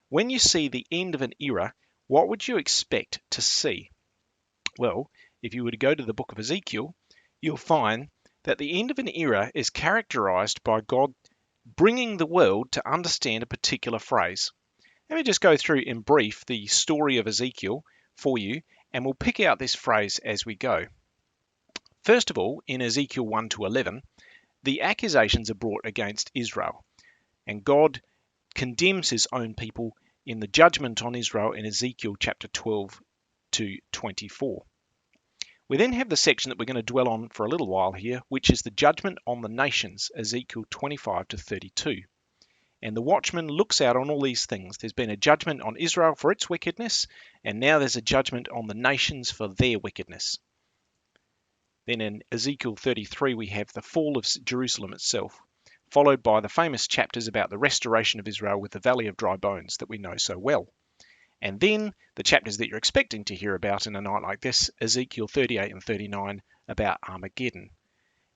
When you see the end of an era, what would you expect to see? Well, if you were to go to the book of Ezekiel, you'll find that the end of an era is characterized by God bringing the world to understand a particular phrase. Let me just go through in brief the story of Ezekiel for you, and we'll pick out this phrase as we go. First of all, in Ezekiel 1 to 11, the accusations are brought against Israel, and God condemns his own people in the judgment on Israel in Ezekiel chapter 12 to 24. We then have the section that we're going to dwell on for a little while here, which is the judgment on the nations, Ezekiel 25 to 32. And the Watchman looks out on all these things. There's been a judgment on Israel for its wickedness, and now there's a judgment on the nations for their wickedness. Then in Ezekiel 33, we have the fall of Jerusalem itself, followed by the famous chapters about the restoration of Israel with the Valley of Dry Bones that we know so well. And then the chapters that you're expecting to hear about in a night like this, Ezekiel 38 and 39, about Armageddon.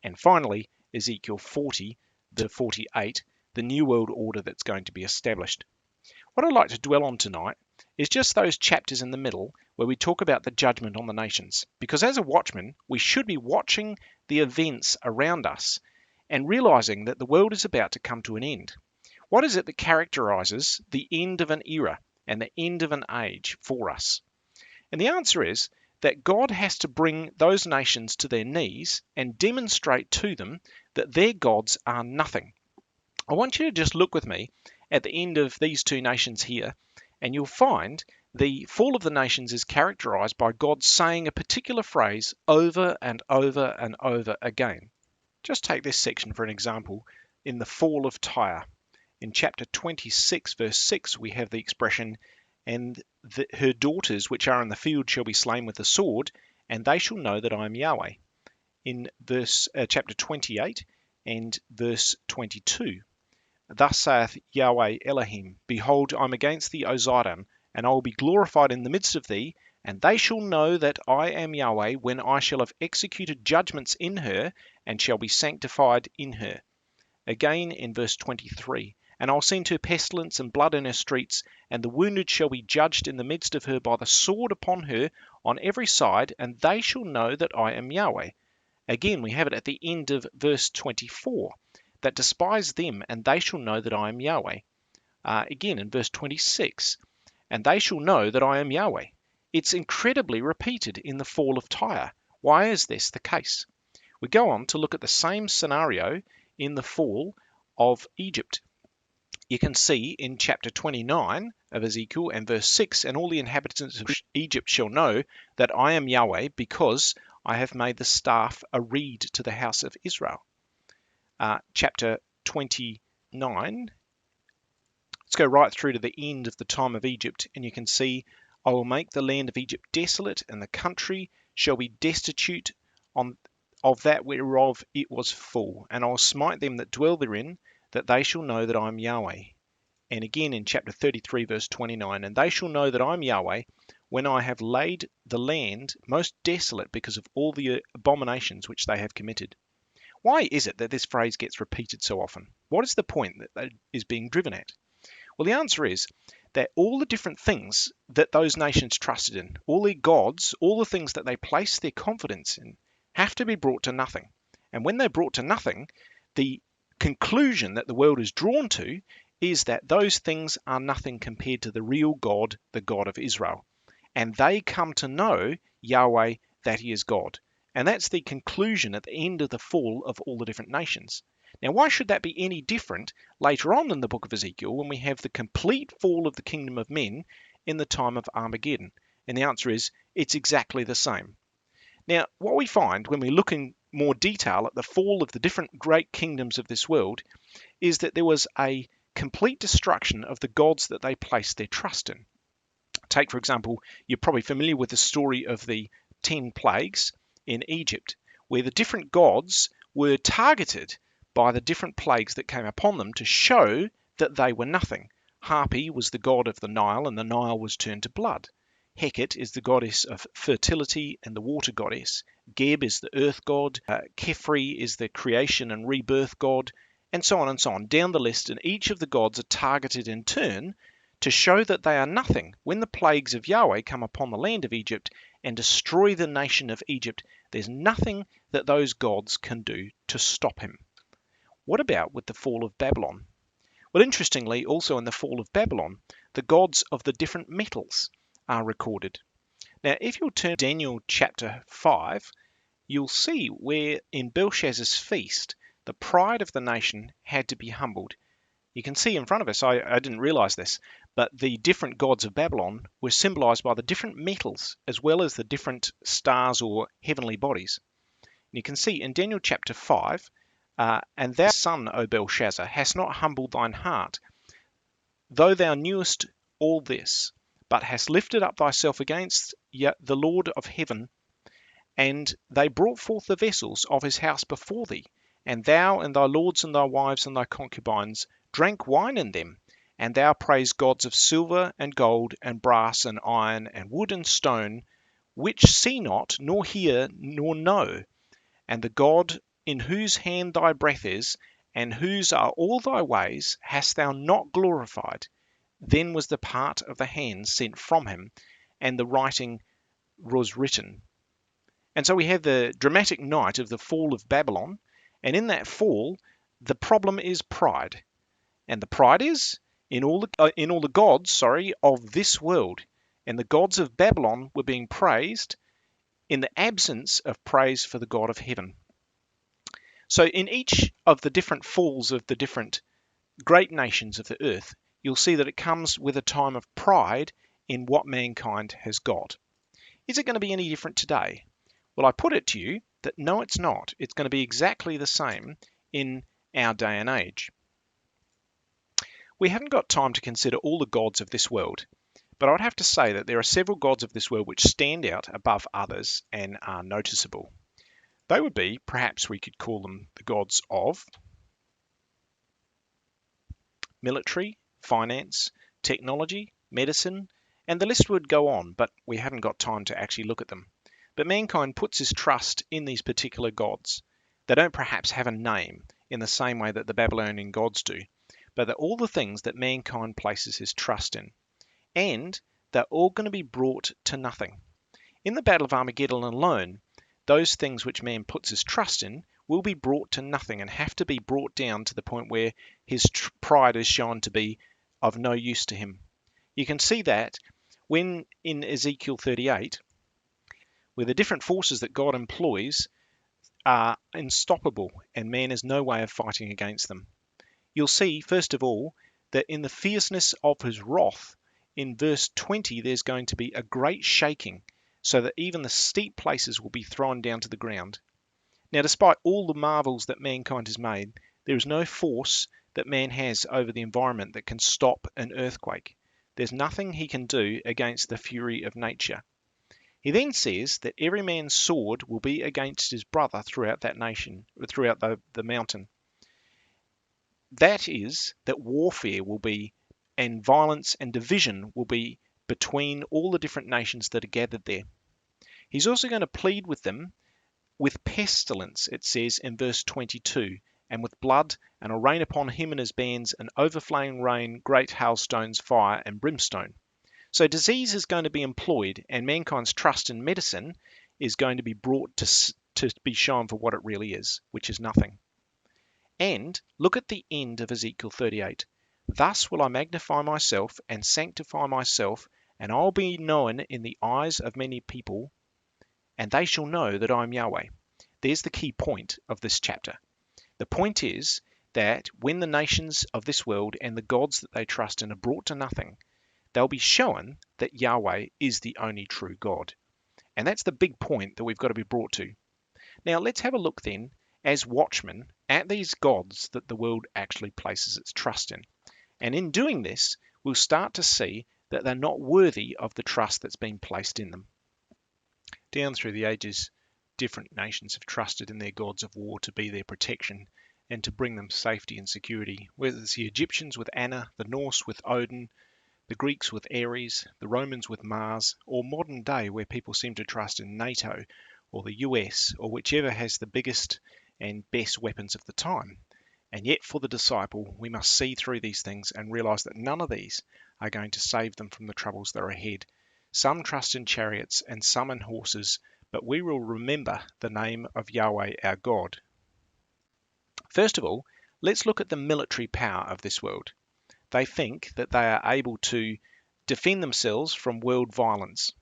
And finally, Ezekiel 40 to 48, the New World Order that's going to be established. What I'd like to dwell on tonight is just those chapters in the middle where we talk about the judgment on the nations. Because as a watchman, we should be watching the events around us and realizing that the world is about to come to an end. What is it that characterizes the end of an era and the end of an age for us? And the answer is that God has to bring those nations to their knees and demonstrate to them that their gods are nothing. I want you to just look with me at the end of these two nations here, and you'll find the fall of the nations is characterized by God saying a particular phrase over and over and over again. Just take this section for an example. In the fall of Tyre, in chapter 26, verse 6, we have the expression, and her daughters which are in the field shall be slain with the sword, and they shall know that I am Yahweh. In chapter 28 and verse 22, thus saith Yahweh Elohim, behold, I am against thee, O Zidon, and I will be glorified in the midst of thee, and they shall know that I am Yahweh when I shall have executed judgments in her, and shall be sanctified in her. Again in verse 23, and I'll send her pestilence and blood in her streets, and the wounded shall be judged in the midst of her by the sword upon her on every side, and they shall know that I am Yahweh. Again, we have it at the end of verse 24, that despise them, and they shall know that I am Yahweh. Again in verse 26, and they shall know that I am Yahweh. It's incredibly repeated in the fall of Tyre. Why is this the case? We go on to look at the same scenario in the fall of Egypt. You can see in chapter 29 of Ezekiel and verse 6, and all the inhabitants of Egypt shall know that I am Yahweh, because I have made the staff a reed to the house of Israel. Chapter 29, let's go right through to the end of the time of Egypt, and you can see, I will make the land of Egypt desolate, and the country shall be destitute of that whereof it was full, and I will smite them that dwell therein, that they shall know that I am Yahweh. And again in chapter 33, verse 29, and they shall know that I am Yahweh when I have laid the land most desolate because of all the abominations which they have committed. Why is it that this phrase gets repeated so often? What is the point that is being driven at? Well, the answer is that all the different things that those nations trusted in, all their gods, all the things that they placed their confidence in, have to be brought to nothing. And when they're brought to nothing, the conclusion that the world is drawn to is that those things are nothing compared to the real God, the God of Israel. And they come to know Yahweh, that he is God. And that's the conclusion at the end of the fall of all the different nations. Now, why should that be any different later on in the book of Ezekiel when we have the complete fall of the kingdom of men in the time of Armageddon? And the answer is, it's exactly the same. Now, what we find when we look in more detail at the fall of the different great kingdoms of this world is that there was a complete destruction of the gods that they placed their trust in. Take, for example, you're probably familiar with the story of the 10 plagues in Egypt, where the different gods were targeted by the different plagues that came upon them to show that they were nothing. Harpy was the god of the Nile, and the Nile was turned to blood. Hecate is the goddess of fertility and the water goddess. Geb is the earth god. Khepri is the creation and rebirth god, and so on, down the list. And each of the gods are targeted in turn to show that they are nothing. When the plagues of Yahweh come upon the land of Egypt and destroy the nation of Egypt, there's nothing that those gods can do to stop him. What about with the fall of Babylon? Well, interestingly, also in the fall of Babylon, the gods of the different metals are recorded. Now, if you'll turn to Daniel chapter 5, you'll see where in Belshazzar's feast, the pride of the nation had to be humbled. You can see in front of us, I didn't realize this, but the different gods of Babylon were symbolized by the different metals as well as the different stars or heavenly bodies. And you can see in Daniel chapter 5, and thou, son, O Belshazzar, hast not humbled thine heart, though thou knewest all this, but hast lifted up thyself against the Lord of heaven, and they brought forth the vessels of his house before thee, and thou and thy lords and thy wives and thy concubines drank wine in them, and thou praised gods of silver and gold and brass and iron and wood and stone, which see not, nor hear, nor know, and the God in whose hand thy breath is, and whose are all thy ways, hast thou not glorified. Then was the part of the hand sent from him, and the writing was written. And so we have the dramatic night of the fall of Babylon, and in that fall, the problem is pride. And the pride is in all the gods, of this world. And the gods of Babylon were being praised in the absence of praise for the God of heaven. So in each of the different falls of the different great nations of the earth, you'll see that it comes with a time of pride in what mankind has got. Is it going to be any different today? Well, I put it to you that no, it's not. It's going to be exactly the same in our day and age. We haven't got time to consider all the gods of this world, but I would have to say that there are several gods of this world which stand out above others and are noticeable. They would be, perhaps we could call them the gods of military, finance, technology, medicine, and the list would go on, but we haven't got time to actually look at them. But mankind puts his trust in these particular gods. They don't perhaps have a name in the same way that the Babylonian gods do, but they're all the things that mankind places his trust in. And they're all going to be brought to nothing. In the Battle of Armageddon alone, those things which man puts his trust in will be brought to nothing and have to be brought down to the point where his pride is shown to be of no use to him. You can see that when in Ezekiel 38, where the different forces that God employs are unstoppable and man has no way of fighting against them. You'll see, first of all, that in the fierceness of his wrath, in verse 20, there's going to be a great shaking, so that even the steep places will be thrown down to the ground. Now, despite all the marvels that mankind has made, there is no force that man has over the environment that can stop an earthquake. There's nothing he can do against the fury of nature. He then says that every man's sword will be against his brother throughout that nation, throughout the mountain. That is, that warfare will be, and violence and division will be between all the different nations that are gathered there. He's also going to plead with them with pestilence, it says in verse 22, and with blood, and will rain upon him and his bands an overflowing rain, great hailstones, fire, and brimstone. So disease is going to be employed, and mankind's trust in medicine is going to be brought to be shown for what it really is, which is nothing. And look at the end of Ezekiel 38. Thus will I magnify myself and sanctify myself, and I'll be known in the eyes of many people, and they shall know that I am Yahweh. There's the key point of this chapter. The point is that when the nations of this world and the gods that they trust in are brought to nothing, they'll be shown that Yahweh is the only true God. And that's the big point that we've got to be brought to. Now let's have a look then, as watchmen, at these gods that the world actually places its trust in. And in doing this, we'll start to see that they're not worthy of the trust that's been placed in them. Down through the ages, different nations have trusted in their gods of war to be their protection and to bring them safety and security, whether it's the Egyptians with Anna, the Norse with Odin, the Greeks with Ares, the Romans with Mars, or modern day where people seem to trust in NATO or the US or whichever has the biggest and best weapons of the time. And yet for the disciple, we must see through these things and realize that none of these are going to save them from the troubles that are ahead. Some trust in chariots and some in horses, but we will remember the name of Yahweh our God. First of all, let's look at the military power of this world. They think that they are able to defend themselves from world violence.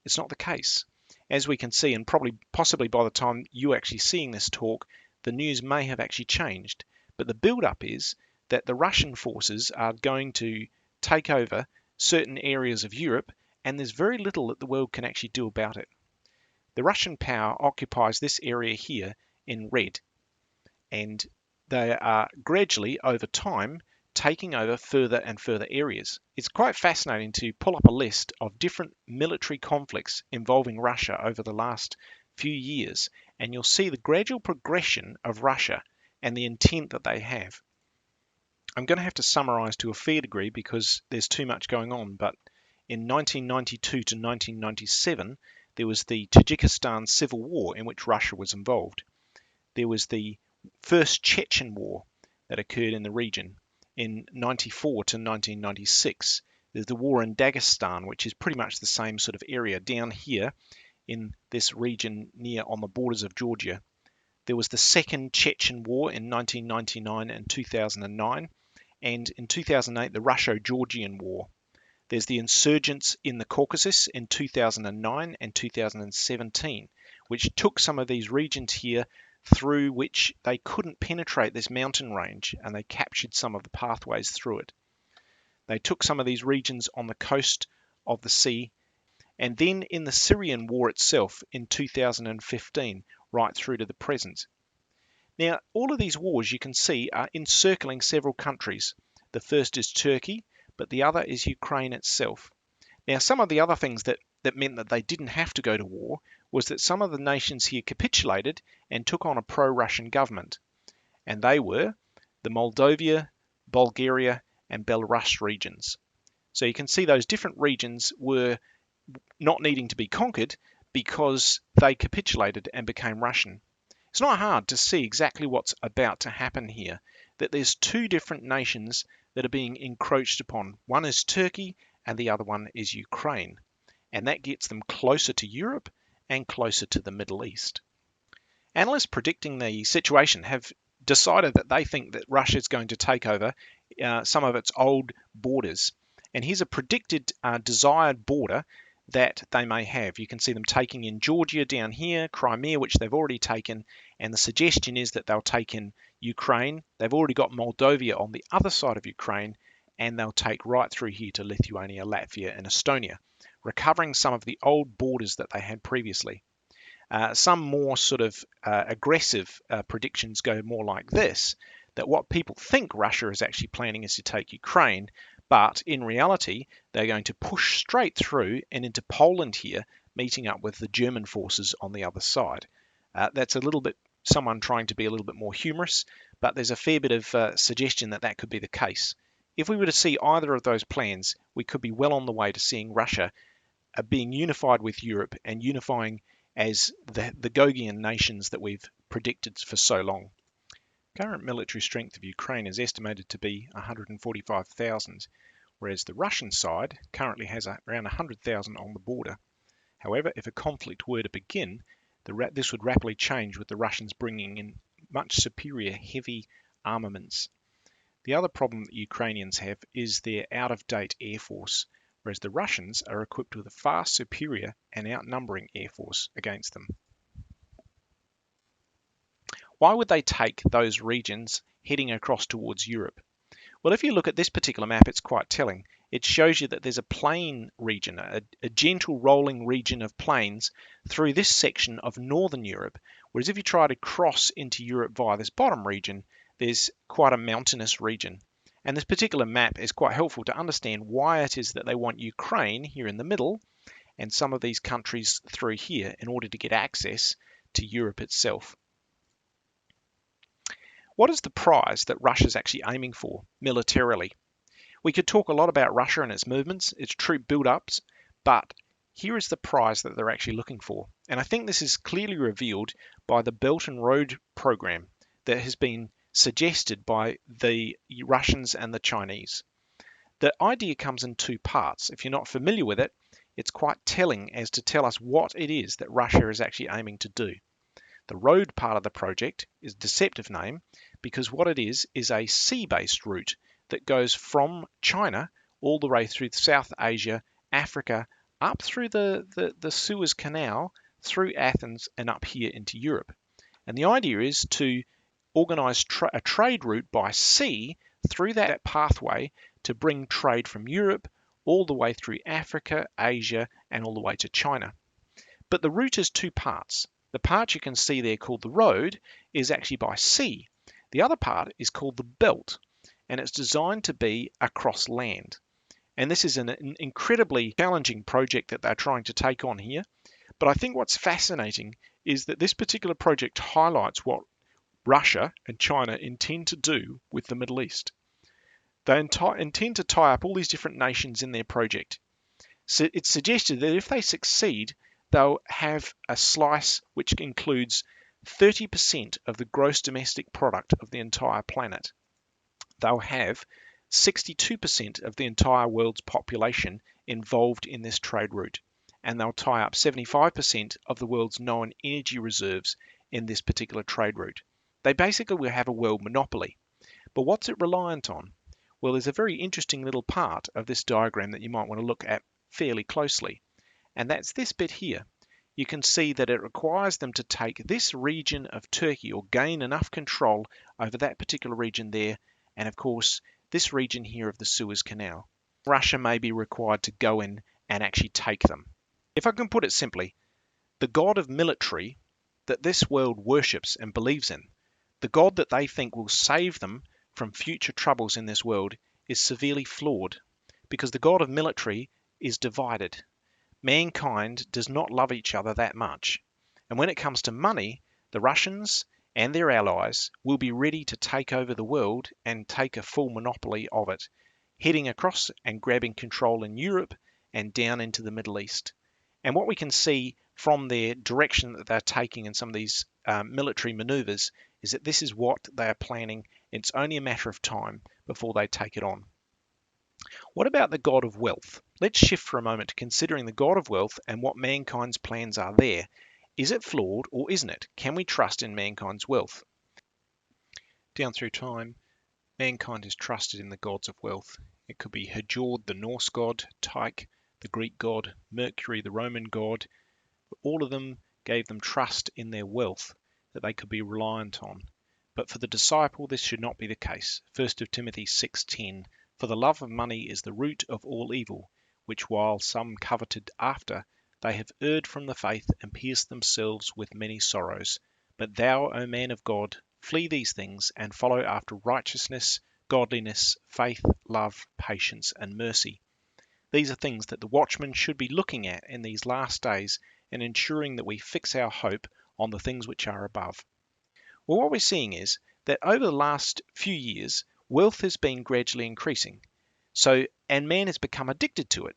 It's not the case. As we can see, and possibly by the time you're actually seeing this talk, the news may have actually changed. But the build-up is that the Russian forces are going to take over certain areas of Europe, and there's very little that the world can actually do about it. The Russian power occupies this area here in red, and they are gradually, over time, taking over further and further areas. It's quite fascinating to pull up a list of different military conflicts involving Russia over the last few years, and you'll see the gradual progression of Russia and the intent that they have. I'm going to have to summarize to a fair degree because there's too much going on, but in 1992 to 1997, there was the Tajikistan Civil War in which Russia was involved. There was the First Chechen War that occurred in the region in 94 to 1996. There's the war in Dagestan, which is pretty much the same sort of area down here in this region near on the borders of Georgia. There was the Second Chechen War in 1999 and 2009, and in 2008 the Russo-Georgian War. There's the insurgents in the Caucasus in 2009 and 2017, which took some of these regions here through which they couldn't penetrate this mountain range, and they captured some of the pathways through it. They took some of these regions on the coast of the sea, and then in the Syrian war itself in 2015, right through to the present. Now, all of these wars you can see are encircling several countries. The first is Turkey, but the other is Ukraine itself. Now, some of the other things that meant that they didn't have to go to war was that some of the nations here capitulated and took on a pro-Russian government. And they were the Moldova, Bulgaria, and Belarus regions. So you can see those different regions were not needing to be conquered because they capitulated and became Russian. It's not hard to see exactly what's about to happen here, that there's two different nations that are being encroached upon. One is Turkey and the other one is Ukraine. And that gets them closer to Europe and closer to the Middle East. Analysts predicting the situation have decided that they think that Russia is going to take over some of its old borders. And here's a predicted desired border that they may have. You can see them taking in Georgia down here, Crimea, which they've already taken, and the suggestion is that they'll take in Ukraine. They've already got Moldova on the other side of Ukraine, and they'll take right through here to Lithuania, Latvia, and Estonia, recovering some of the old borders that they had previously. Some more sort of aggressive predictions go more like this, that what people think Russia is actually planning is to take Ukraine, but in reality, they're going to push straight through and into Poland here, meeting up with the German forces on the other side. That's a little bit someone trying to be a little bit more humorous, but there's a fair bit of suggestion that that could be the case. If we were to see either of those plans, we could be well on the way to seeing Russia being unified with Europe and unifying as the Gogian nations that we've predicted for so long. Current military strength of Ukraine is estimated to be 145,000, whereas the Russian side currently has around 100,000 on the border. However, if a conflict were to begin, this would rapidly change with the Russians bringing in much superior heavy armaments. The other problem that Ukrainians have is their out-of-date air force, whereas the Russians are equipped with a far superior and outnumbering air force against them. Why would they take those regions heading across towards Europe? Well, if you look at this particular map, it's quite telling. It shows you that there's a plain region, a gentle rolling region of plains through this section of northern Europe, whereas if you try to cross into Europe via this bottom region, there's quite a mountainous region. And this particular map is quite helpful to understand why it is that they want Ukraine here in the middle and some of these countries through here in order to get access to Europe itself. What is the prize that Russia's actually aiming for militarily? We could talk a lot about Russia and its movements, its troop build-ups, but here is the prize that they're actually looking for. And I think this is clearly revealed by the Belt and Road program that has been suggested by the Russians and the Chinese. The idea comes in two parts. If you're not familiar with it, it's quite telling as to tell us what it is that Russia is actually aiming to do. The road part of the project is a deceptive name because what it is a sea-based route that goes from China all the way through South Asia, Africa, up through the Suez Canal, through Athens and up here into Europe. And the idea is to organise a trade route by sea through that pathway to bring trade from Europe all the way through Africa, Asia, and all the way to China. But the route is two parts. The part you can see there called the road is actually by sea. The other part is called the belt, and it's designed to be across land. And this is an incredibly challenging project that they're trying to take on here. But I think what's fascinating is that this particular project highlights what Russia and China intend to do with the Middle East. They intend to tie up all these different nations in their project. So it's suggested that if they succeed, they'll have a slice which includes 30% of the gross domestic product of the entire planet. They'll have 62% of the entire world's population involved in this trade route, and they'll tie up 75% of the world's known energy reserves in this particular trade route. They basically will have a world monopoly. But what's it reliant on? Well, there's a very interesting little part of this diagram that you might want to look at fairly closely. And that's this bit here. You can see that it requires them to take this region of Turkey or gain enough control over that particular region there, and of course this region here of the Suez Canal. Russia may be required to go in and actually take them. If I can put it simply, the god of military that this world worships and believes in, the god that they think will save them from future troubles in this world, is severely flawed, because the god of military is divided. Mankind does not love each other that much. And when it comes to money, the Russians and their allies will be ready to take over the world and take a full monopoly of it, heading across and grabbing control in Europe and down into the Middle East. And what we can see from their direction that they're taking in some of these military maneuvers is that this is what they are planning. It's only a matter of time before they take it on. What about the god of wealth? Let's shift for a moment to considering the god of wealth and what mankind's plans are there. Is it flawed or isn't it? Can we trust in mankind's wealth? Down through time, mankind has trusted in the gods of wealth. It could be Hejord, the Norse god, Tyche, the Greek god, Mercury, the Roman god. All of them gave them trust in their wealth that they could be reliant on. But for the disciple, this should not be the case. 1 Timothy 6:10. For the love of money is the root of all evil, which while some coveted after, they have erred from the faith and pierced themselves with many sorrows. But thou, O man of God, flee these things and follow after righteousness, godliness, faith, love, patience, and mercy. These are things that the Watchman should be looking at in these last days and ensuring that we fix our hope on the things which are above. Well, what we're seeing is that over the last few years, wealth has been gradually increasing. And man has become addicted to it.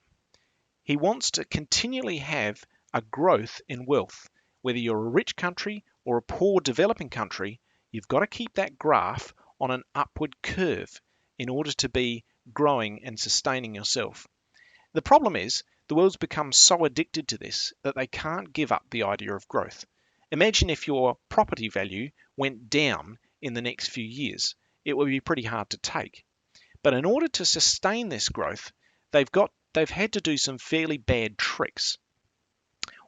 He wants to continually have a growth in wealth. Whether you're a rich country or a poor developing country, you've got to keep that graph on an upward curve in order to be growing and sustaining yourself. The problem is the world's become so addicted to this that they can't give up the idea of growth. Imagine if your property value went down in the next few years. It would be pretty hard to take. But in order to sustain this growth, they've had to do some fairly bad tricks.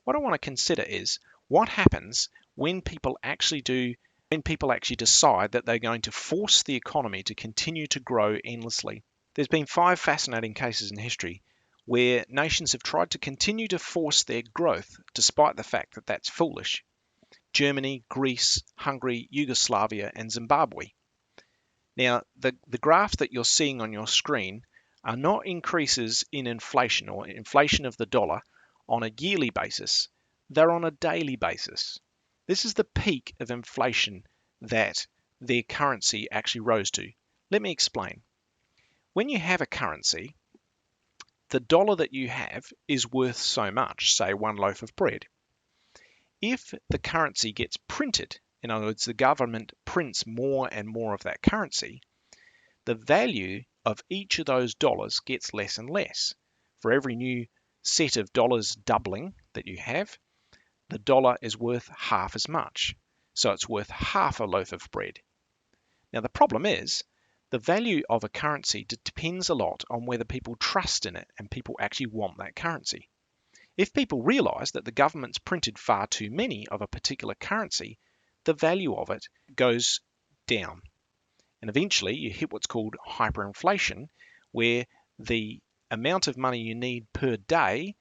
What I want to consider is what happens when people actually decide that they're going to force the economy to continue to grow endlessly. There's been 5 fascinating cases in history where nations have tried to continue to force their growth despite the fact that that's foolish. Germany, Greece, Hungary, Yugoslavia, and Zimbabwe. Now, the graphs that you're seeing on your screen are not increases in inflation or inflation of the dollar on a yearly basis. They're on a daily basis. This is the peak of inflation that their currency actually rose to. Let me explain. When you have a currency, the dollar that you have is worth so much, say 1 loaf of bread. If the currency gets printed, in other words, the government prints more and more of that currency, the value of each of those dollars gets less and less. For every new set of dollars doubling that you have, the dollar is worth half as much. So it's worth half a loaf of bread. Now the problem is, the value of a currency depends a lot on whether people trust in it and people actually want that currency. If people realise that the government's printed far too many of a particular currency, the value of it goes down. And eventually you hit what's called hyperinflation, where the amount of money you need per day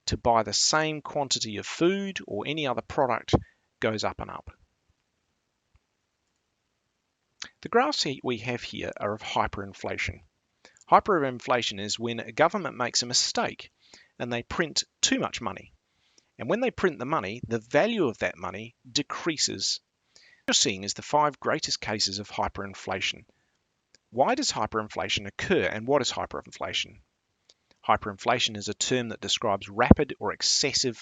to buy the same quantity of food or any other product goes up and up. The graphs we have here are of hyperinflation. Hyperinflation is when a government makes a mistake and they print too much money. And when they print the money, the value of that money decreases. What you're seeing is the 5 greatest cases of hyperinflation. Why does hyperinflation occur, and what is hyperinflation? Hyperinflation is a term that describes rapid or excessive,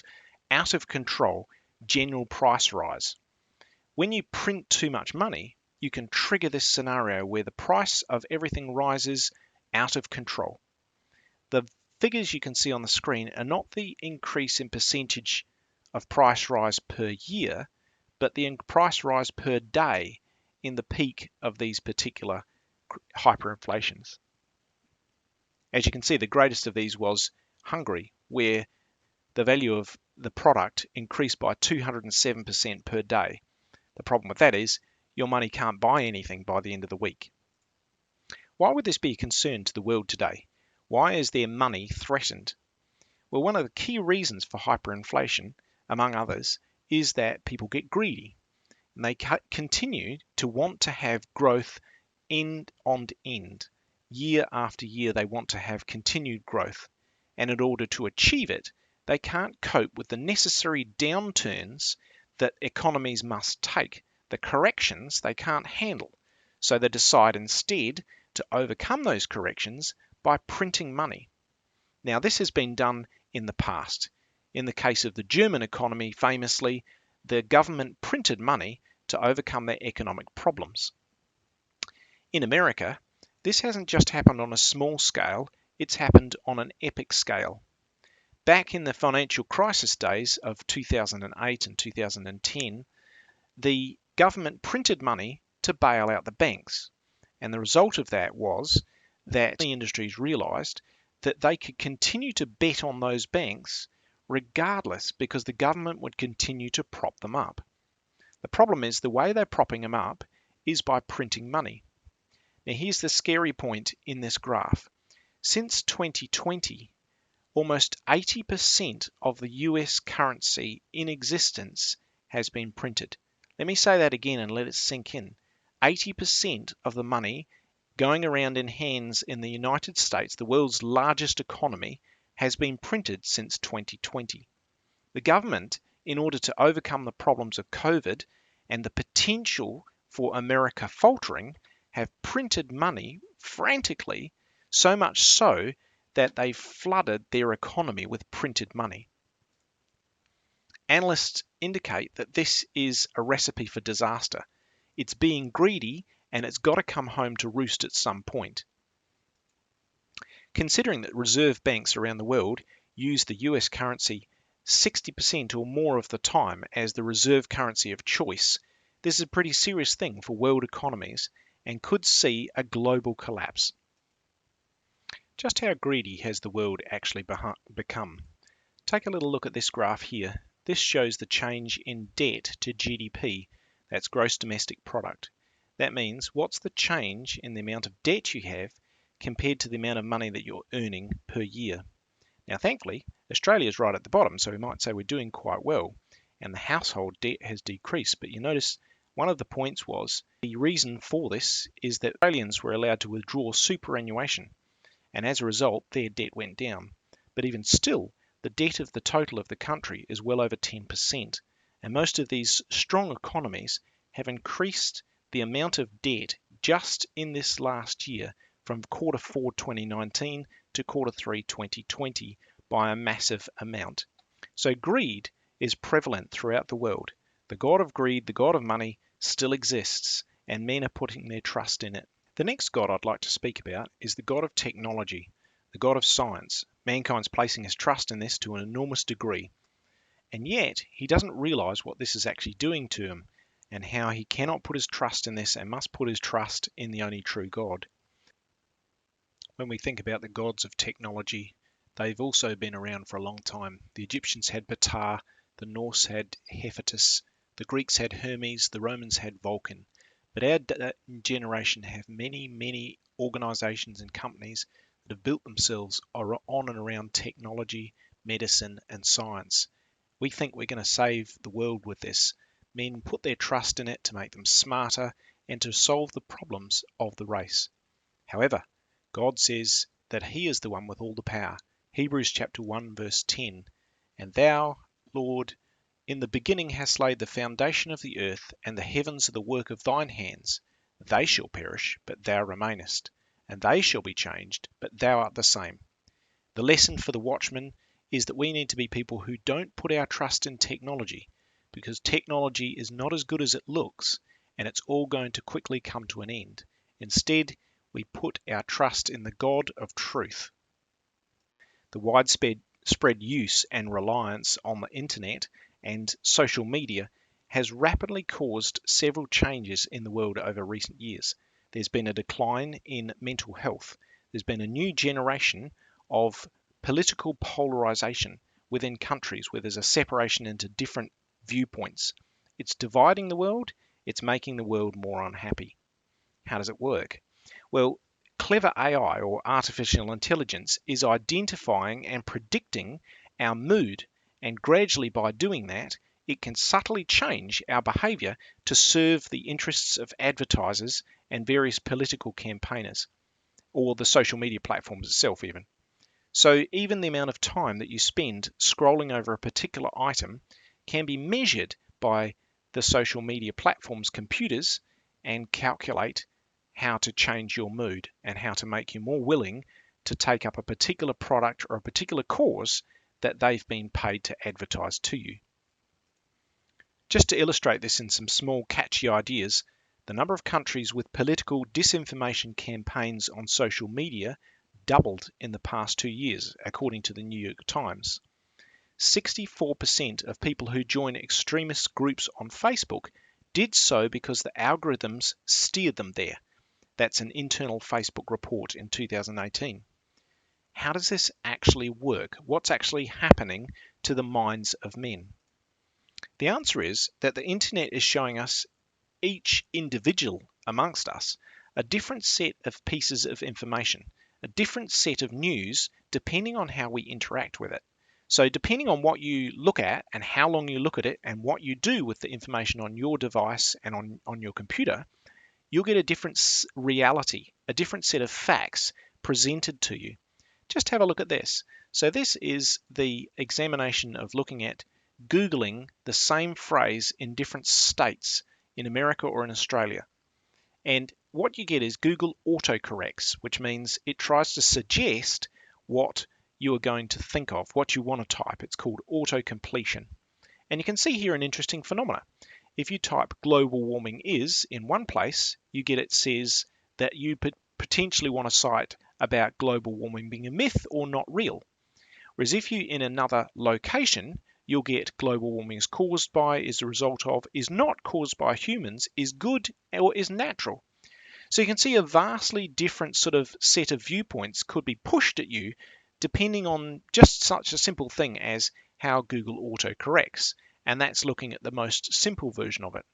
out of control, general price rise. When you print too much money, you can trigger this scenario where the price of everything rises out of control. The figures you can see on the screen are not the increase in percentage of price rise per year, but the price rise per day in the peak of these particular hyperinflations. As you can see, the greatest of these was Hungary, where the value of the product increased by 207% per day. The problem with that is your money can't buy anything by the end of the week. Why would this be a concern to the world today? Why is their money threatened? Well, one of the key reasons for hyperinflation, among others, is that people get greedy. And they continue to want to have growth end on end. Year after year, they want to have continued growth. And in order to achieve it, they can't cope with the necessary downturns that economies must take. The corrections they can't handle. So they decide instead to overcome those corrections by printing money. Now, this has been done in the past. In the case of the German economy, famously, the government printed money to overcome their economic problems. In America, this hasn't just happened on a small scale, it's happened on an epic scale. Back in the financial crisis days of 2008 and 2010, the government printed money to bail out the banks. And the result of that was that the industries realized that they could continue to bet on those banks regardless, because the government would continue to prop them up. The problem is the way they're propping them up is by printing money. Now here's the scary point in this graph. Since 2020, almost 80% of the US currency in existence has been printed. Let me say that again and let it sink in. 80% of the money going around in hands in the United States, the world's largest economy, has been printed since 2020. The government, in order to overcome the problems of COVID and the potential for America faltering, have printed money frantically, so much so that they flooded their economy with printed money. Analysts indicate that this is a recipe for disaster. It's being greedy and it's got to come home to roost at some point. Considering that reserve banks around the world use the US currency 60% or more of the time as the reserve currency of choice, this is a pretty serious thing for world economies and could see a global collapse. Just how greedy has the world actually become? Take a little look at this graph here. This shows the change in debt to GDP, that's gross domestic product. That means what's the change in the amount of debt you have compared to the amount of money that you're earning per year. Now thankfully, Australia is right at the bottom, so we might say we're doing quite well, and the household debt has decreased. But you notice one of the points was the reason for this is that Australians were allowed to withdraw superannuation, and as a result their debt went down. But even still, the debt of the total of the country is well over 10%, and most of these strong economies have increased the amount of debt just in this last year from quarter 4 2019 to quarter 3 2020 by a massive amount. So greed is prevalent throughout the world. The god of greed, the god of money, still exists, and men are putting their trust in it. The next God I'd like to speak about is the God of technology, the God of science. Mankind's placing his trust in this to an enormous degree, and yet he doesn't realize what this is actually doing to him and how he cannot put his trust in this and must put his trust in the only true God. When we think about the gods of technology, they've also been around for a long time. The Egyptians had Ptah, the Norse had Hephaestus, the Greeks had Hermes, the Romans had Vulcan. But our generation have many, many organizations and companies that have built themselves on and around technology, medicine, and science. We think we're going to save the world with this. Men put their trust in it to make them smarter and to solve the problems of the race. However, God says that he is the one with all the power. Hebrews chapter 1 verse 10. And thou, Lord, in the beginning hast laid the foundation of the earth, and the heavens are the work of thine hands. They shall perish, but thou remainest, and they shall be changed, but thou art the same. The lesson for the Watchman is that we need to be people who don't put our trust in technology, because technology is not as good as it looks, and it's all going to quickly come to an end. Instead, we put our trust in the God of truth. The widespread use and reliance on the internet and social media has rapidly caused several changes in the world over recent years. There's been a decline in mental health. There's been a new generation of political polarization within countries where there's a separation into different viewpoints. It's dividing the world. It's making the world more unhappy. How does it work? Well, clever AI, or artificial intelligence, is identifying and predicting our mood, and gradually by doing that, it can subtly change our behavior to serve the interests of advertisers and various political campaigners, or the social media platforms itself even. So even the amount of time that you spend scrolling over a particular item can be measured by the social media platforms' computers and calculate how to change your mood and how to make you more willing to take up a particular product or a particular cause that they've been paid to advertise to you. Just to illustrate this in some small catchy ideas, the number of countries with political disinformation campaigns on social media doubled in the past 2 years, according to the New York Times. 64% of people who join extremist groups on Facebook did so because the algorithms steered them there. That's an internal Facebook report in 2018. How does this actually work? What's actually happening to the minds of men? The answer is that the internet is showing us, each individual amongst us, a different set of pieces of information, a different set of news, depending on how we interact with it. So depending on what you look at and how long you look at it and what you do with the information on your device and on your computer, you'll get a different reality, a different set of facts presented to you. Just have a look at this. So this is the examination of looking at Googling the same phrase in different states in America or in Australia. And what you get is Google autocorrects, which means it tries to suggest what you are going to think of, what you want to type. It's called auto-completion. And you can see here an interesting phenomena. If you type global warming is in one place, you get it says that you potentially want to cite about global warming being a myth or not real. Whereas if you in another location, you'll get global warming is caused by, is a result of, is not caused by humans, is good, or is natural. So you can see a vastly different sort of set of viewpoints could be pushed at you depending on just such a simple thing as how Google autocorrects. And that's looking at the most simple version of it.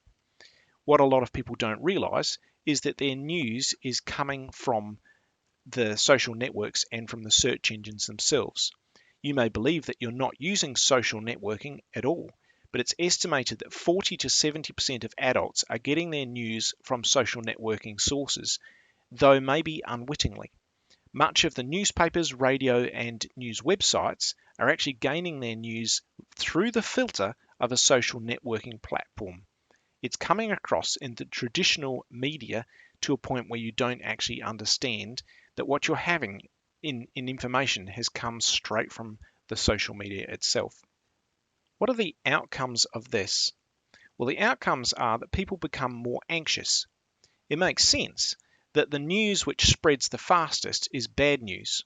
What a lot of people don't realize is that their news is coming from the social networks and from the search engines themselves. You may believe that you're not using social networking at all, but it's estimated that 40 to 70% of adults are getting their news from social networking sources, though maybe unwittingly. Much of the newspapers, radio, and news websites are actually gaining their news through the filter of a social networking platform. It's coming across in the traditional media to a point where you don't actually understand that what you're having in information has come straight from the social media itself. What are the outcomes of this? Well, the outcomes are that people become more anxious. It makes sense that the news which spreads the fastest is bad news.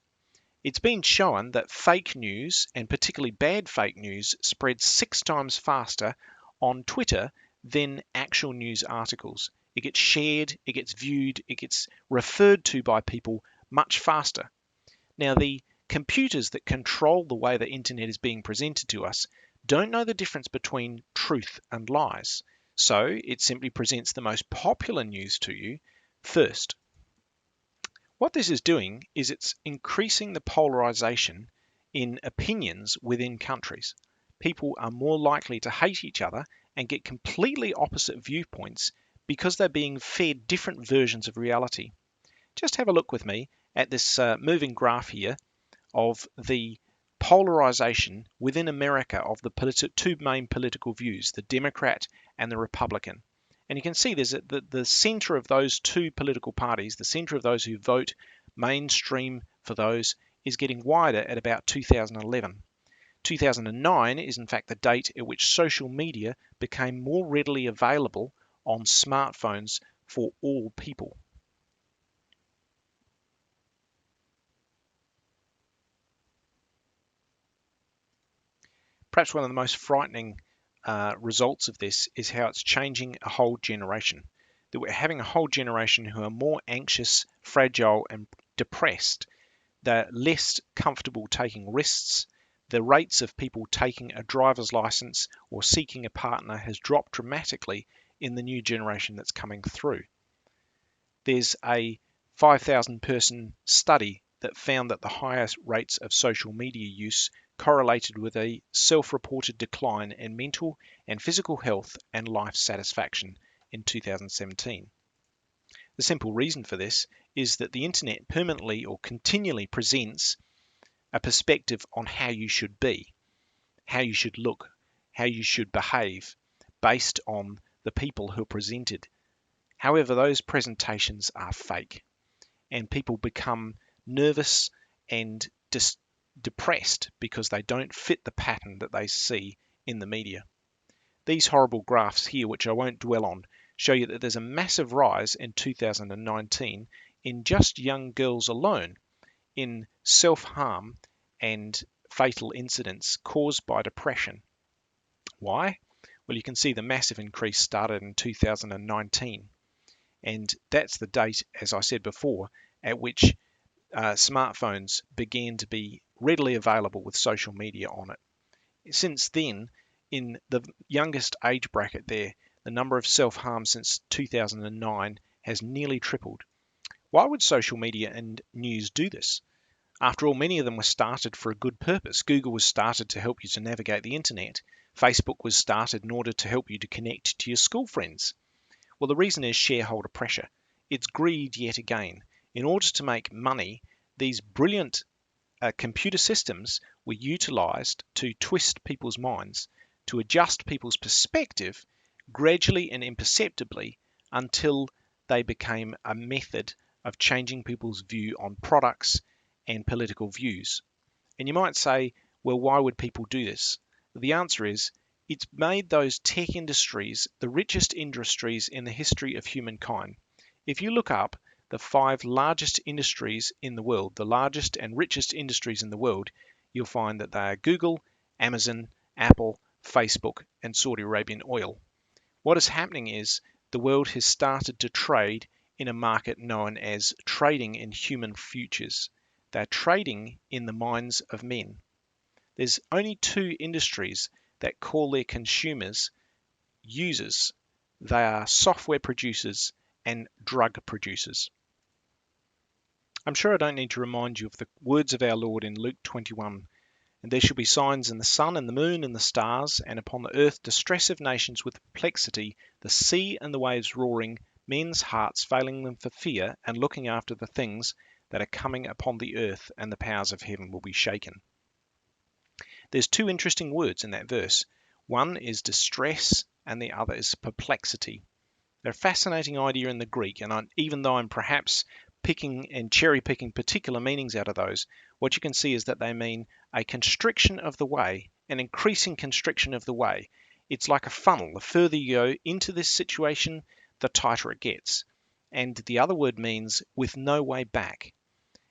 It's been shown that fake news, and particularly bad fake news, spreads 6 times faster on Twitter than actual news articles. It gets shared, it gets viewed, it gets referred to by people much faster. Now, the computers that control the way the internet is being presented to us don't know the difference between truth and lies. So it simply presents the most popular news to you first. What this is doing is it's increasing the polarization in opinions within countries. People are more likely to hate each other and get completely opposite viewpoints because they're being fed different versions of reality. Just have a look with me at this moving graph here of the polarization within America of the two main political views, the Democrat and the Republican. And you can see there's the center of those two political parties, the center of those who vote mainstream for those, is getting wider at about 2011. 2009 is in fact the date at which social media became more readily available on smartphones for all people. Perhaps one of the most frightening results of this is how it's changing a whole generation. That we're having a whole generation who are more anxious, fragile, and depressed. They're less comfortable taking risks. The rates of people taking a driver's license or seeking a partner has dropped dramatically in the new generation that's coming through. There's a 5,000 person study that found that the highest rates of social media use correlated with a self-reported decline in mental and physical health and life satisfaction in 2017. The simple reason for this is that the internet permanently or continually presents a perspective on how you should be, how you should look, how you should behave, based on the people who are presented. However, those presentations are fake, and people become nervous and depressed because they don't fit the pattern that they see in the media. These horrible graphs here, which I won't dwell on, show you that there's a massive rise in 2019 in just young girls alone in self-harm and fatal incidents caused by depression. Why? Well, you can see the massive increase started in 2019. And that's the date, as I said before, at which smartphones began to be readily available with social media on it. Since then, in the youngest age bracket there, the number of self-harm since 2009 has nearly tripled. Why would social media and news do this? After all, many of them were started for a good purpose. Google was started to help you to navigate the internet. Facebook was started in order to help you to connect to your school friends. Well, the reason is shareholder pressure. It's greed yet again. In order to make money, these brilliant computer systems were utilized to twist people's minds, to adjust people's perspective gradually and imperceptibly until they became a method of changing people's view on products and political views. And you might say, well, why would people do this? The answer is, it's made those tech industries the richest industries in the history of humankind. If you look up the 5 largest industries in the world, the largest and richest industries in the world, you'll find that they are Google, Amazon, Apple, Facebook, and Saudi Arabian oil. What is happening is the world has started to trade in a market known as trading in human futures. They're trading in the minds of men. There's only 2 industries that call their consumers users. They are software producers and drug producers. I'm sure I don't need to remind you of the words of our Lord in Luke 21. And there shall be signs in the sun and the moon and the stars, and upon the earth distress of nations with perplexity, the sea and the waves roaring, men's hearts failing them for fear, and looking after the things that are coming upon the earth, and the powers of heaven will be shaken. There's 2 interesting words in that verse. One is distress, and the other is perplexity. They're a fascinating idea in the Greek, and even though I'm perhaps picking and cherry-picking particular meanings out of those, what you can see is that they mean a constriction of the way, an increasing constriction of the way. It's like a funnel. The further you go into this situation, the tighter it gets. and the other word means with no way back.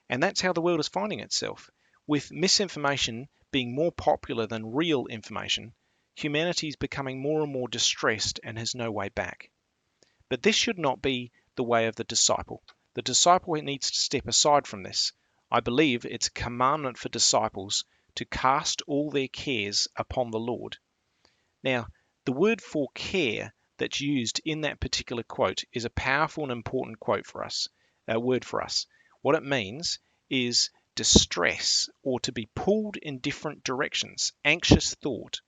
And that's how the world is finding itself. With misinformation being more popular than real information, humanity is becoming more and more distressed and has no way back. But this should not be the way of the disciple. The disciple needs to step aside from this. I believe it's a commandment for disciples to cast all their cares upon the Lord. Now, the word for care that's used in that particular quote is a powerful and important word for us. What it means is distress, or to be pulled in different directions, anxious thought.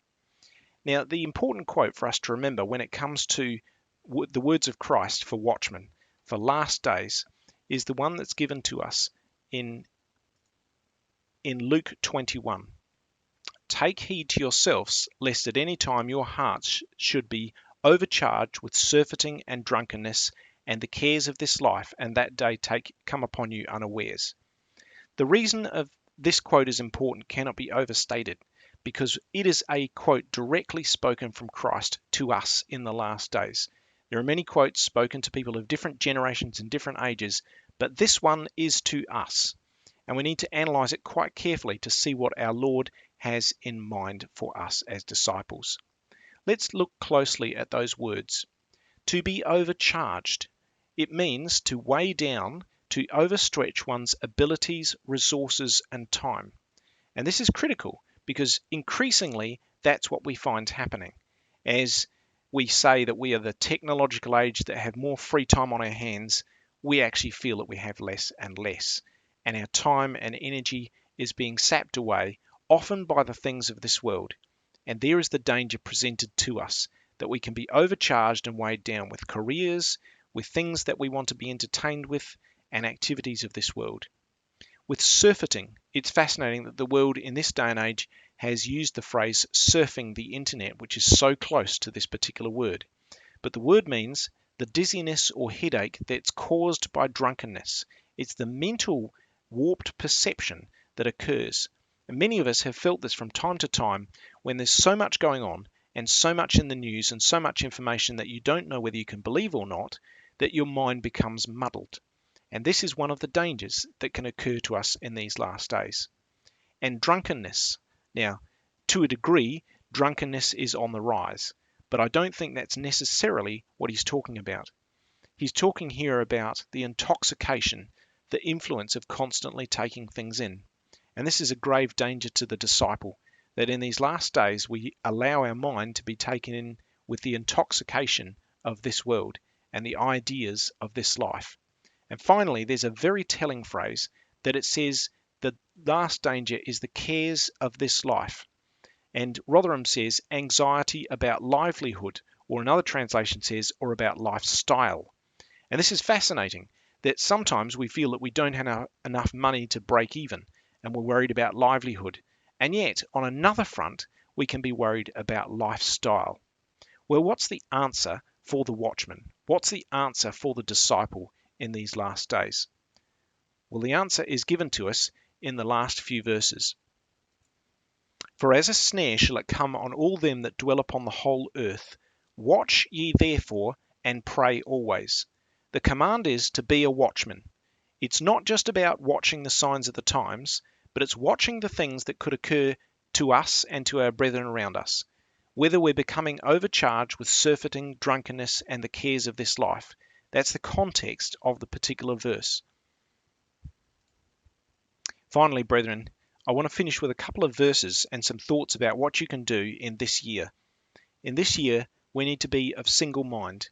Now, the important quote for us to remember when it comes to the words of Christ for Watchman, for last days, is the one that's given to us in Luke 21. Take heed to yourselves, lest at any time your hearts should be overcharged with surfeiting and drunkenness, and the cares of this life, and that day come upon you unawares. The reason of this quote is important cannot be overstated, because it is a quote directly spoken from Christ to us in the last days. There are many quotes spoken to people of different generations and different ages, but this one is to us. And we need to analyze it quite carefully to see what our Lord has in mind for us as disciples. Let's look closely at those words. To be overcharged. It means to weigh down, to overstretch one's abilities, resources, and time. And this is critical because increasingly that's what we find happening. As we say that we are the technological age that have more free time on our hands, we actually feel that we have less and less. And our time and energy is being sapped away, often by the things of this world. And there is the danger presented to us, that we can be overcharged and weighed down with careers, with things that we want to be entertained with, and activities of this world. With surfeiting, it's fascinating that the world in this day and age has used the phrase surfing the internet, which is so close to this particular word. But the word means the dizziness or headache that's caused by drunkenness. It's the mental warped perception that occurs. And many of us have felt this from time to time when there's so much going on and so much in the news and so much information that you don't know whether you can believe or not, that your mind becomes muddled. And this is one of the dangers that can occur to us in these last days. And drunkenness. Now, to a degree, drunkenness is on the rise, but I don't think that's necessarily what he's talking about. He's talking here about the intoxication, the influence of constantly taking things in. And this is a grave danger to the disciple, that in these last days we allow our mind to be taken in with the intoxication of this world and the ideas of this life. And finally, there's a very telling phrase that it says the last danger is the cares of this life. And Rotherham says anxiety about livelihood, or another translation says, or about lifestyle. And this is fascinating, that sometimes we feel that we don't have enough money to break even, and we're worried about livelihood. And yet, on another front, we can be worried about lifestyle. Well, what's the answer for the watchman? What's the answer for the disciple in these last days? Well, the answer is given to us in the last few verses. For as a snare shall it come on all them that dwell upon the whole earth. Watch ye therefore, and pray always. The command is to be a watchman. It's not just about watching the signs of the times, but it's watching the things that could occur to us and to our brethren around us. Whether we're becoming overcharged with surfeiting, drunkenness, and the cares of this life. That's the context of the particular verse. Finally, brethren, I want to finish with a couple of verses and some thoughts about what you can do in this year. In this year, we need to be of single mind.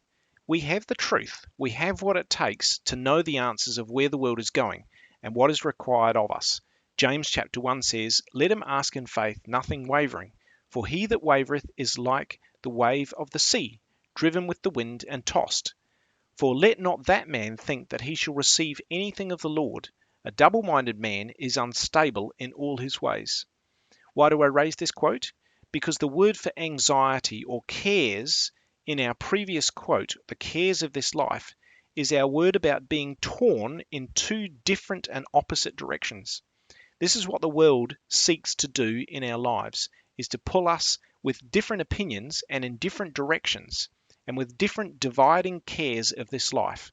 We have the truth. We have what it takes to know the answers of where the world is going and what is required of us. James chapter 1 says, Let him ask in faith, nothing wavering. For he that wavereth is like the wave of the sea, driven with the wind and tossed. For let not that man think that he shall receive anything of the Lord. A double-minded man is unstable in all his ways. Why do I raise this quote? Because the word for anxiety or cares in our previous quote, the cares of this life, is our word about being torn in two different and opposite directions. This is what the world seeks to do in our lives, is to pull us with different opinions and in different directions, and with different dividing cares of this life.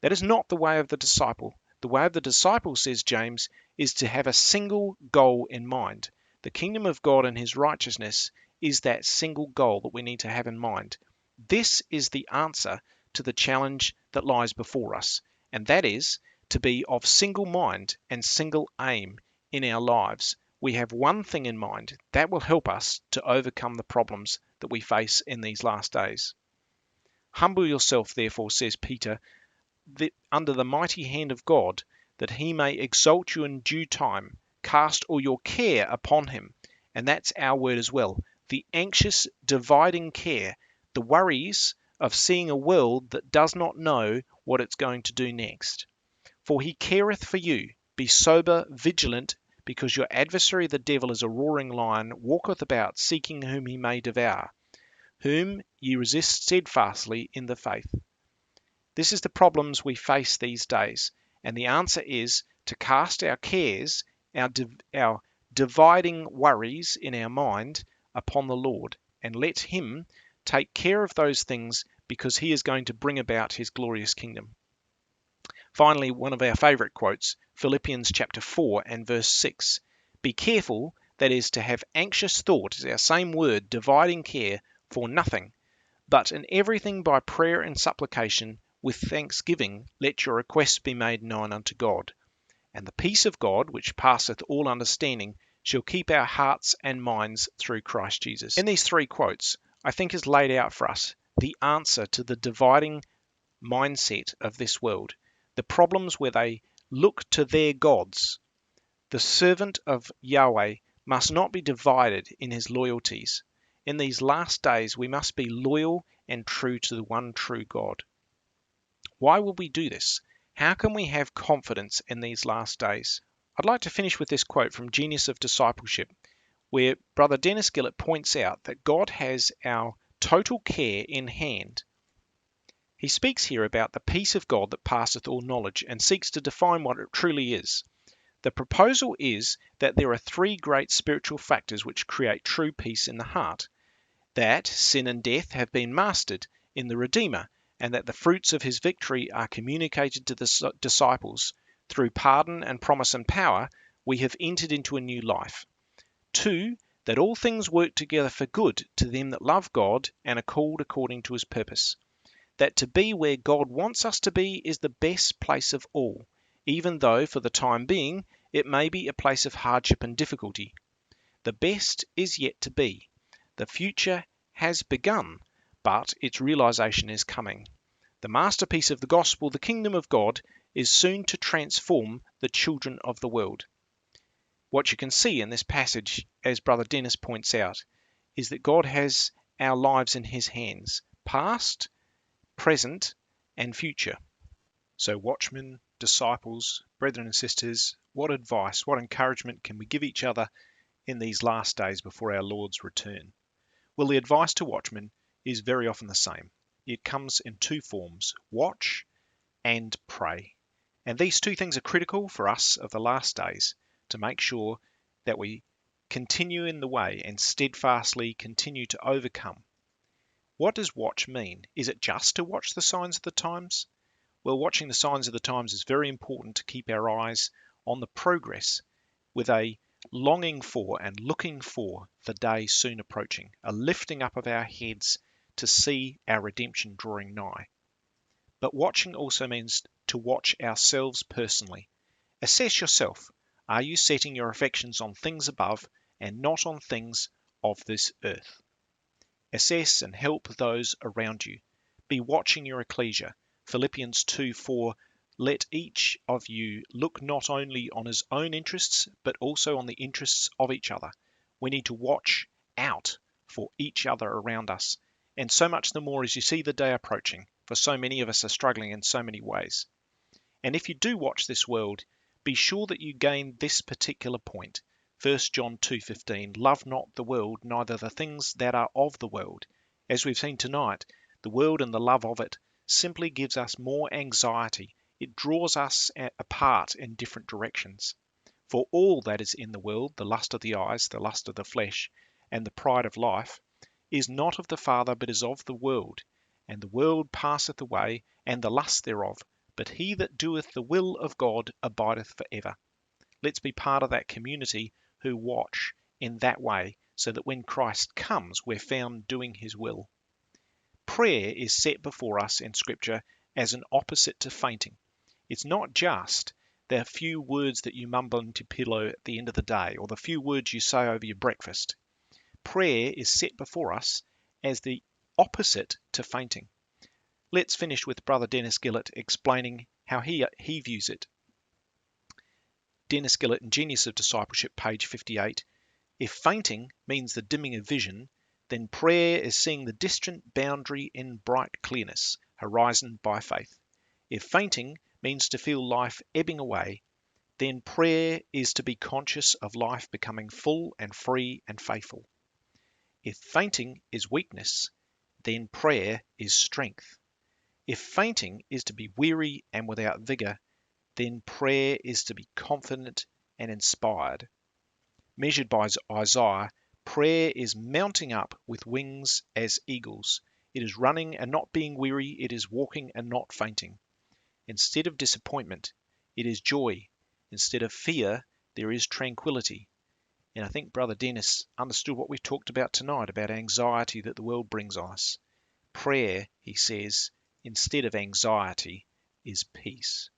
That is not the way of the disciple. The way of the disciple, says James, is to have a single goal in mind. The kingdom of God and his righteousness is that single goal that we need to have in mind. This is the answer to the challenge that lies before us, and that is to be of single mind and single aim in our lives. We have one thing in mind that will help us to overcome the problems that we face in these last days. Humble yourself, therefore, says Peter, under the mighty hand of God, that he may exalt you in due time. Cast all your care upon him. And that's our word as well. The anxious, dividing care, the worries of seeing a world that does not know what it's going to do next. For he careth for you. Be sober, vigilant, because your adversary the devil is a roaring lion, walketh about, seeking whom he may devour, whom ye resist steadfastly in the faith. This is the problems we face these days, and the answer is to cast our cares, our dividing worries in our mind upon the Lord, and let him take care of those things, because he is going to bring about his glorious kingdom. Finally, one of our favorite quotes, Philippians chapter 4 and verse 6. Be careful, that is, to have anxious thought, is our same word, dividing care, for nothing, but in everything by prayer and supplication, with thanksgiving, let your requests be made known unto God. And the peace of God, which passeth all understanding, shall keep our hearts and minds through Christ Jesus. In these three quotes, I think is laid out for us the answer to the dividing mindset of this world, the problems where they look to their gods. The servant of Yahweh must not be divided in his loyalties. In these last days, we must be loyal and true to the one true God. Why will we do this? How can we have confidence in these last days? I'd like to finish with this quote from Genius of Discipleship, where Brother Dennis Gillett points out that God has our total care in hand. He speaks here about the peace of God that passeth all knowledge, and seeks to define what it truly is. The proposal is that there are three great spiritual factors which create true peace in the heart: that sin and death have been mastered in the Redeemer, and that the fruits of his victory are communicated to the disciples. Through pardon and promise and power, we have entered into a new life. 2, that all things work together for good to them that love God and are called according to his purpose. That to be where God wants us to be is the best place of all, even though for the time being it may be a place of hardship and difficulty. The best is yet to be. The future has begun, but its realization is coming. The masterpiece of the gospel, the kingdom of God, is soon to transform the children of the world. What you can see in this passage, as Brother Dennis points out, is that God has our lives in his hands, past, present, and future. So watchmen, disciples, brethren and sisters, what advice, what encouragement can we give each other in these last days before our Lord's return? Well, the advice to watchmen is very often the same. It comes in two forms: watch and pray. And these two things are critical for us of the last days, to make sure that we continue in the way and steadfastly continue to overcome. What does watch mean? Is it just to watch the signs of the times? Well, watching the signs of the times is very important to keep our eyes on the progress, with a longing for and looking for the day soon approaching, a lifting up of our heads to see our redemption drawing nigh. But watching also means to watch ourselves personally. Assess yourself. Are you setting your affections on things above and not on things of this earth? Assess and help those around you. Be watching your ecclesia. Philippians 2:4, let each of you look not only on his own interests, but also on the interests of each other. We need to watch out for each other around us, and so much the more as you see the day approaching, for so many of us are struggling in so many ways. And if you do watch this world, be sure that you gain this particular point. 1 John 2:15, love not the world, neither the things that are of the world. As we've seen tonight, the world and the love of it simply gives us more anxiety. It draws us apart in different directions. For all that is in the world, the lust of the eyes, the lust of the flesh, and the pride of life, is not of the Father, but is of the world. And the world passeth away, and the lust thereof. but he that doeth the will of God abideth for ever. Let's be part of that community who watch in that way, so that when Christ comes, we're found doing his will. Prayer is set before us in Scripture as an opposite to fainting. It's not just the few words that you mumble into pillow at the end of the day, or the few words you say over your breakfast. Prayer is set before us as the opposite to fainting. Let's finish with Brother Dennis Gillett explaining how he views it. Dennis Gillett in Genius of Discipleship, page 58. If fainting means the dimming of vision, then prayer is seeing the distant boundary in bright clearness, horizon by faith. If fainting means to feel life ebbing away, then prayer is to be conscious of life becoming full and free and faithful. If fainting is weakness, then prayer is strength. If fainting is to be weary and without vigor, then prayer is to be confident and inspired. Measured by Isaiah, prayer is mounting up with wings as eagles. It is running and not being weary. It is walking and not fainting. Instead of disappointment, it is joy. Instead of fear, there is tranquility. And I think Brother Dennis understood what we've talked about tonight, about anxiety that the world brings on us. Prayer, he says, instead of anxiety, is peace.